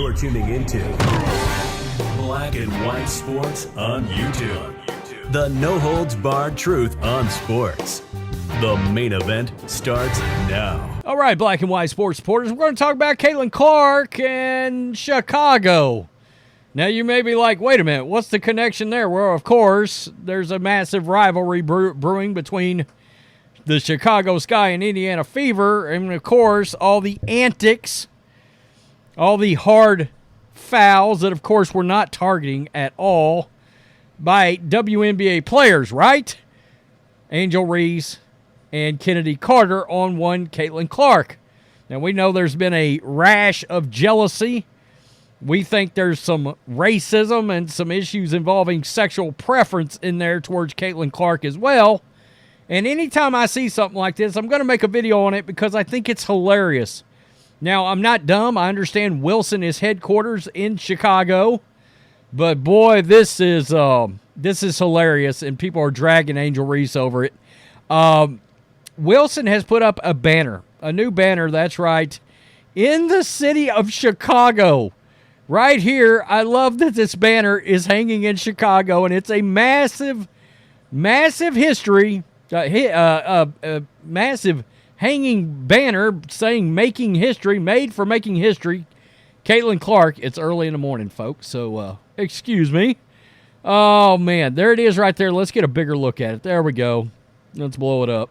You're tuning into Black and White Sports on YouTube. The no-holds-barred truth on sports. The main event starts now. All right, Black and White Sports supporters, we're going to talk about Caitlin Clark and Chicago. Now, you may be like, wait a minute, what's the connection there? Well, of course, there's a massive rivalry brewing between the Chicago Sky and Indiana Fever, and, of course, all the antics, all the hard fouls that, of course, we're not targeting at all by WNBA players, right? Angel Reese and Kennedy Carter on one Caitlin Clark. Now, we know there's been a rash of jealousy. We think there's some racism and some issues involving sexual preference in there towards Caitlin Clark as well. And anytime I see something like this, I'm going to make a video on it because I think it's hilarious. Now, I'm not dumb. I understand Wilson is headquarters in Chicago. But, boy, this is hilarious, and people are dragging Angel Reese over it. Wilson has put up a banner, a new banner, that's right, in the city of Chicago. Right here, I love that this banner is hanging in Chicago, and it's a massive, massive history, massive hanging banner saying making history, made for making history. Caitlin Clark, it's early in the morning, folks, so excuse me. Oh, man, there it is right there. Let's get a bigger look at it. There we go. Let's blow it up.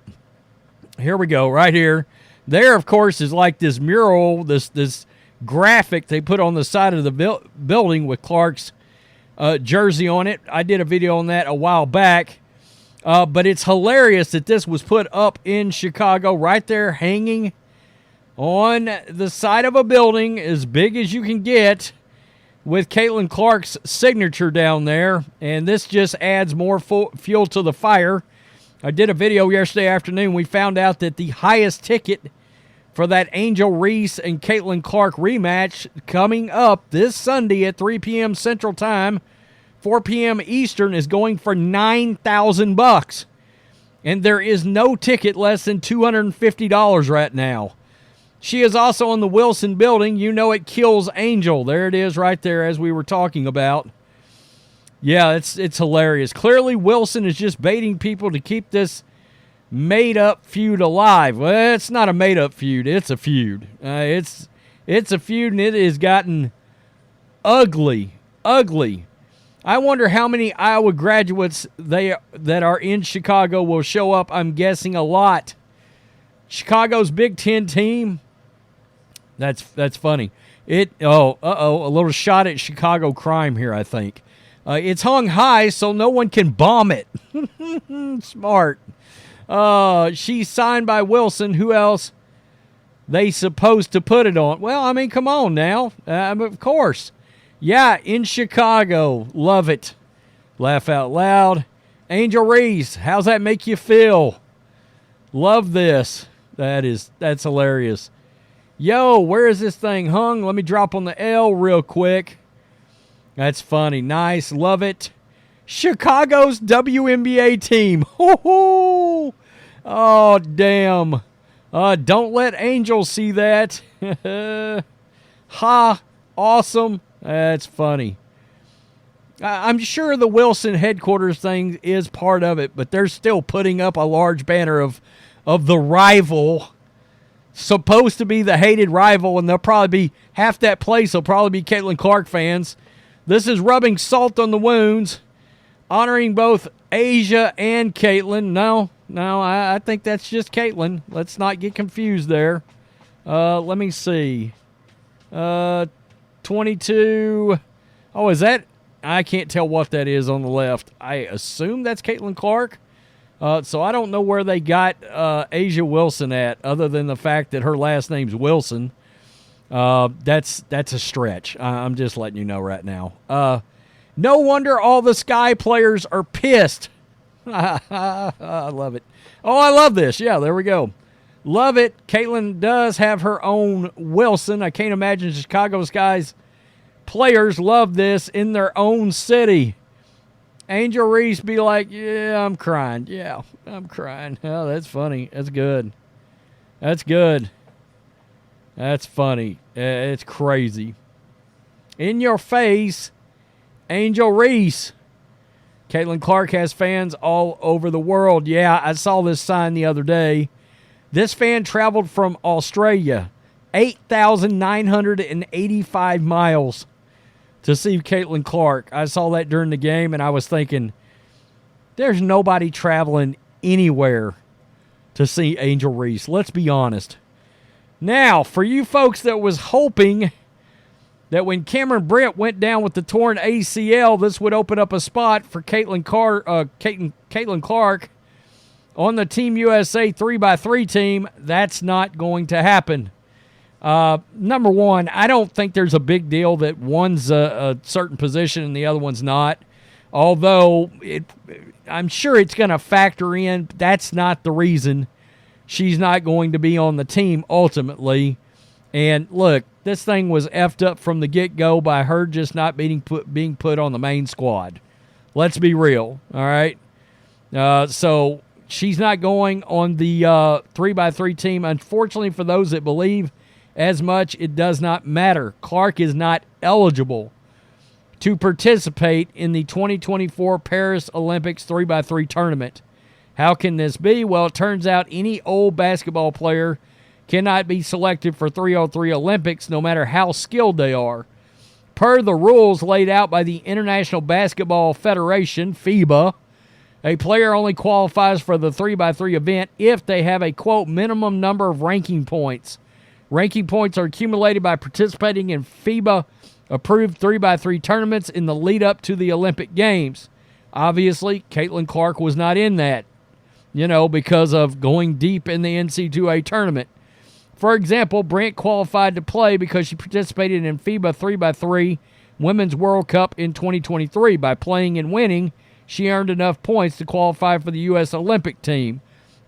Here we go, right here. There, of course, is like this mural, this graphic they put on the side of the building with Clark's jersey on it. I did a video on that a while back. But it's hilarious that this was put up in Chicago right there hanging on the side of a building as big as you can get with Caitlin Clark's signature down there. And this just adds more fuel to the fire. I did a video yesterday afternoon. We found out that the highest ticket for that Angel Reese and Caitlin Clark rematch coming up this Sunday at 3 p.m. Central Time, 4 p.m. Eastern, is going for $9,000. And there is no ticket less than $250 right now. She is also in the Wilson building. You know it kills Angel. There it is right there as we were talking about. Yeah, it's hilarious. Clearly, Wilson is just baiting people to keep this made-up feud alive. Well, it's not a made-up feud. It's a feud. It's a feud, and it has gotten ugly, ugly. I wonder how many Iowa graduates that are in Chicago will show up. I'm guessing a lot. Chicago's Big Ten team. That's funny. A little shot at Chicago crime here, I think. It's hung high so no one can bomb it. Smart. She's signed by Wilson. Who else they supposed to put it on? Well, I mean, come on now. Of course. Yeah, in Chicago. Love it. Laugh out loud. Angel Reese, how's that make you feel? Love this. That's hilarious. Yo, where is this thing hung? Let me drop on the L real quick. That's funny. Nice. Love it. Chicago's WNBA team. Oh, damn. Don't let Angel see that. Ha. Awesome. That's funny. I'm sure the Wilson headquarters thing is part of it, but they're still putting up a large banner of the rival, supposed to be the hated rival, and they'll probably be, half that place will probably be Caitlin Clark fans. This is rubbing salt on the wounds, honoring both Asia and Caitlin. No, I think that's just Caitlin. Let's not get confused there. Let me see. 22. Oh, is that? I can't tell what that is on the left. I assume that's Caitlin Clark. So I don't know where they got Asia Wilson at, other than the fact that her last name's Wilson. That's a stretch. I'm just letting you know right now. No wonder all the Sky players are pissed. I love it. Oh, I love this. Yeah, there we go. Love it. Caitlin does have her own Wilson. I can't imagine Chicago Sky's players love this in their own city. Angel Reese be like, yeah, I'm crying. Yeah, I'm crying. Oh, that's funny. That's good. That's good. That's funny. It's crazy. In your face, Angel Reese. Caitlin Clark has fans all over the world. Yeah, I saw this sign the other day. This fan traveled from Australia, 8,985 miles to see Caitlin Clark. I saw that during the game, and I was thinking, there's nobody traveling anywhere to see Angel Reese. Let's be honest. Now, for you folks that was hoping that when Cameron Brink went down with the torn ACL, this would open up a spot for Caitlin Clark on the Team USA 3x3 team, that's not going to happen. Number one, I don't think there's a big deal that one's a certain position and the other one's not. Although I'm sure it's going to factor in. That's not the reason she's not going to be on the team ultimately. And look, this thing was effed up from the get-go by her just not being put on the main squad. Let's be real, all right? So she's not going on the 3x3 team. Unfortunately, for those that believe as much, it does not matter. Clark is not eligible to participate in the 2024 Paris Olympics 3x3 tournament. How can this be? Well, it turns out any old basketball player cannot be selected for 3x3 Olympics no matter how skilled they are. Per the rules laid out by the International Basketball Federation, FIBA, a player only qualifies for the 3x3 event if they have a, quote, minimum number of ranking points. Ranking points are accumulated by participating in FIBA-approved 3x3 tournaments in the lead-up to the Olympic Games. Obviously, Caitlin Clark was not in that, because of going deep in the NCAA tournament. For example, Brink qualified to play because she participated in FIBA 3x3 Women's World Cup in 2023. By playing and winning, she earned enough points to qualify for the U.S. Olympic team.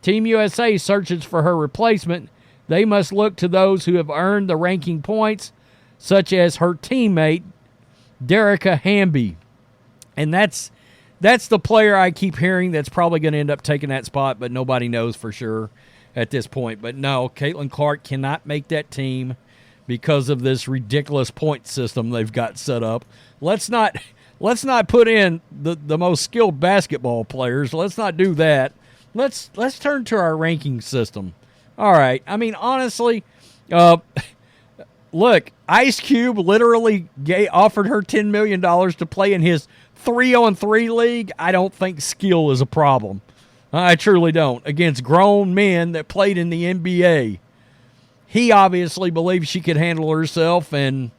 Team USA searches for her replacement. They must look to those who have earned the ranking points, such as her teammate, Derica Hamby. And that's the player I keep hearing that's probably going to end up taking that spot, but nobody knows for sure at this point. But no, Caitlin Clark cannot make that team because of this ridiculous point system they've got set up. Let's not put in the most skilled basketball players. Let's not do that. Let's turn to our ranking system. All right. I mean, honestly, look, Ice Cube literally offered her $10 million to play in his 3-on-3 league. I don't think skill is a problem. I truly don't. Against grown men that played in the NBA. He obviously believes she could handle herself, and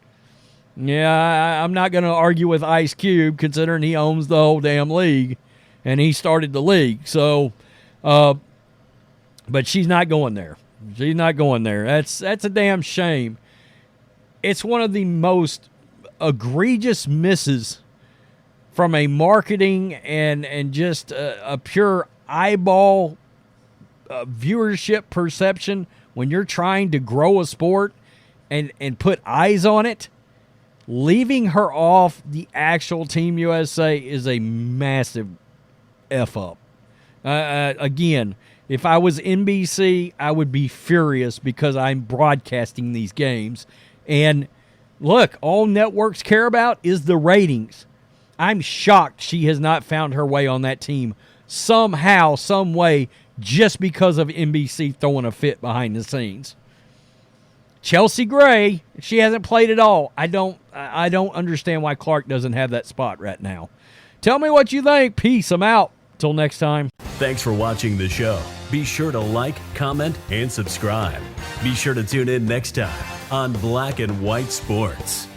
yeah, I'm not going to argue with Ice Cube considering he owns the whole damn league, and he started the league. So, but she's not going there. She's not going there. That's a damn shame. It's one of the most egregious misses from a marketing and just a pure eyeball viewership perception when you're trying to grow a sport and put eyes on it. Leaving her off the actual Team USA is a massive F up. Again, if I was NBC, I would be furious because I'm broadcasting these games. And look, all networks care about is the ratings. I'm shocked she has not found her way on that team somehow, some way, just because of NBC throwing a fit behind the scenes. Chelsea Gray, she hasn't played at all. I don't understand why Clark doesn't have that spot right now. Tell me what you think. Peace. I'm out. Till next time. Thanks for watching the show. Be sure to like, comment, and subscribe. Be sure to tune in next time on Black and White Sports.